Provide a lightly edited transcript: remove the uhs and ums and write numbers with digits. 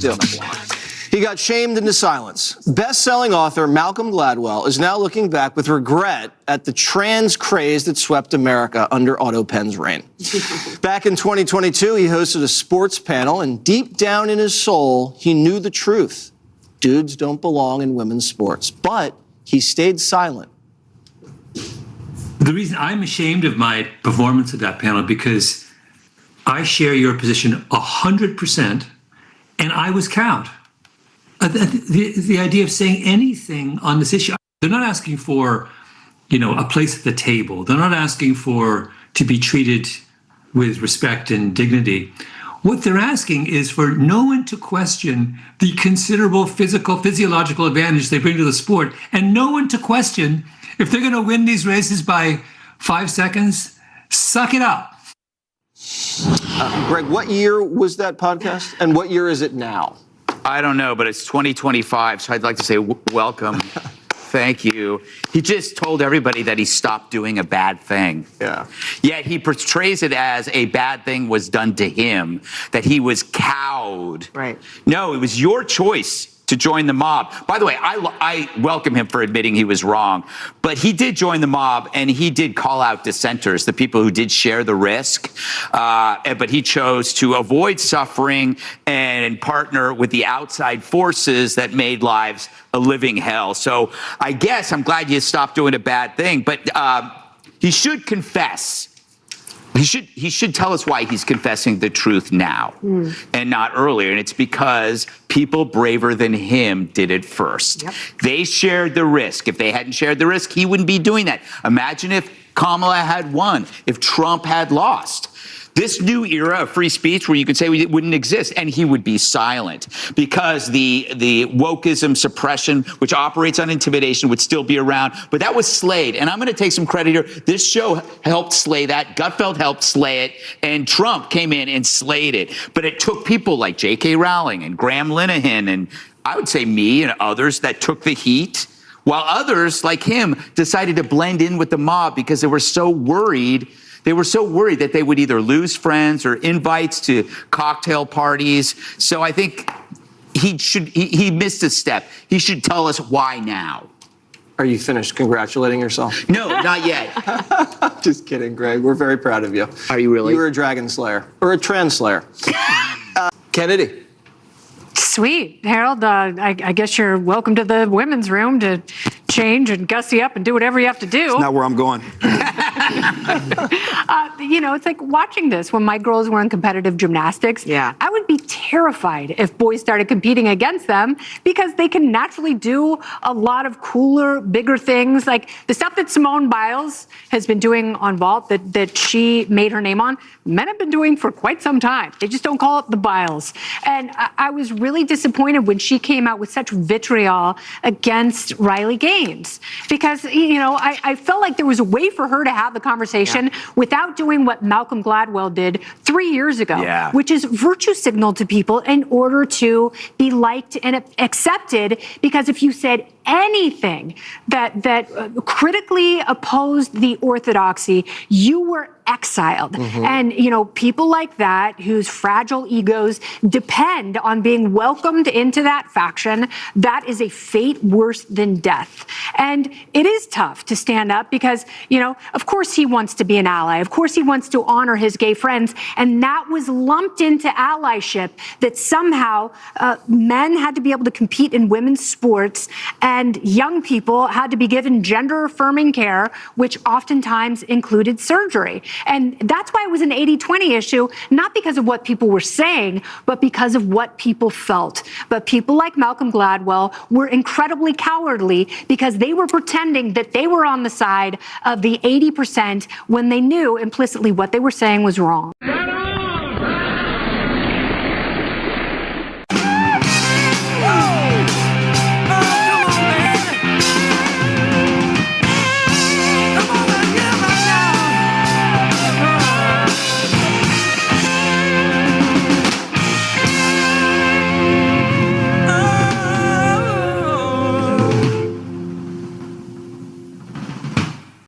do. He got shamed into silence. Best-selling author Malcolm Gladwell is now looking back with regret at the trans craze that swept America under Otto Penn's reign. Back in 2022, he hosted a sports panel, and deep down in his soul, he knew the truth. Dudes don't belong in women's sports. But he stayed silent. The reason I'm ashamed of my performance at that panel because I share your position 100%, and I was cowed. The idea of saying anything on this issue, they're not asking for, a place at the table. They're not asking to be treated with respect and dignity. What they're asking is for no one to question the considerable physiological advantage they bring to the sport, and no one to question if they're going to win these races by 5 seconds. Suck it up. Greg, what year was that podcast, and what year is it now? I don't know, but it's 2025, so I'd like to say welcome. Thank you. He just told everybody that he stopped doing a bad thing. Yeah. Yet he portrays it as a bad thing was done to him, that he was cowed. Right. No, it was your choice to join the mob. By the way, I welcome him for admitting he was wrong, but he did join the mob and he did call out dissenters, the people who did share the risk, but he chose to avoid suffering and partner with the outside forces that made lives a living hell. So I guess I'm glad you stopped doing a bad thing, but he should confess. He should tell us why he's confessing the truth now and not earlier. And it's because people braver than him did it first. Yep. They shared the risk. If they hadn't shared the risk, he wouldn't be doing that. Imagine if Kamala had won, if Trump had lost. This new era of free speech where you could say it wouldn't exist, and he would be silent because the wokeism suppression, which operates on intimidation, would still be around. But that was slayed, and I'm going to take some credit here. This show helped slay that. Gutfeld helped slay it, and Trump came in and slayed it. But it took people like J.K. Rowling and Graham Linehan and I would say me and others that took the heat, while others like him decided to blend in with the mob because they were so worried. They were so worried that they would either lose friends or invites to cocktail parties. So I think he missed a step. He should tell us why now. Are you finished congratulating yourself? No, not yet. Just kidding, Greg. We're very proud of you. Are you really? You were a dragon slayer or a trans slayer. Kennedy. Sweet. Harold, I guess you're welcome to the women's room to change and gussy up and do whatever you have to do. It's not where I'm going. It's like watching this when my girls were in competitive gymnastics. Yeah. I would be terrified if boys started competing against them because they can naturally do a lot of cooler, bigger things. Like the stuff that Simone Biles has been doing on vault that she made her name on, men have been doing for quite some time. They just don't call it the Biles. And I was really disappointed when she came out with such vitriol against Riley Gaines because, I felt like there was a way for her to have the conversation without doing what Malcolm Gladwell did 3 years ago, which is virtue signal to people in order to be liked and accepted. Because if you said anything that critically opposed the orthodoxy, you were exiled. And, people like that whose fragile egos depend on being welcomed into that faction, that is a fate worse than death. And it is tough to stand up because, of course he wants to be an ally. Of course he wants to honor his gay friends. And that was lumped into allyship, that somehow men had to be able to compete in women's sports and young people had to be given gender-affirming care, which oftentimes included surgery. And that's why it was an 80-20 issue, not because of what people were saying, but because of what people felt. But people like Malcolm Gladwell were incredibly cowardly because they were pretending that they were on the side of the 80% when they knew implicitly what they were saying was wrong.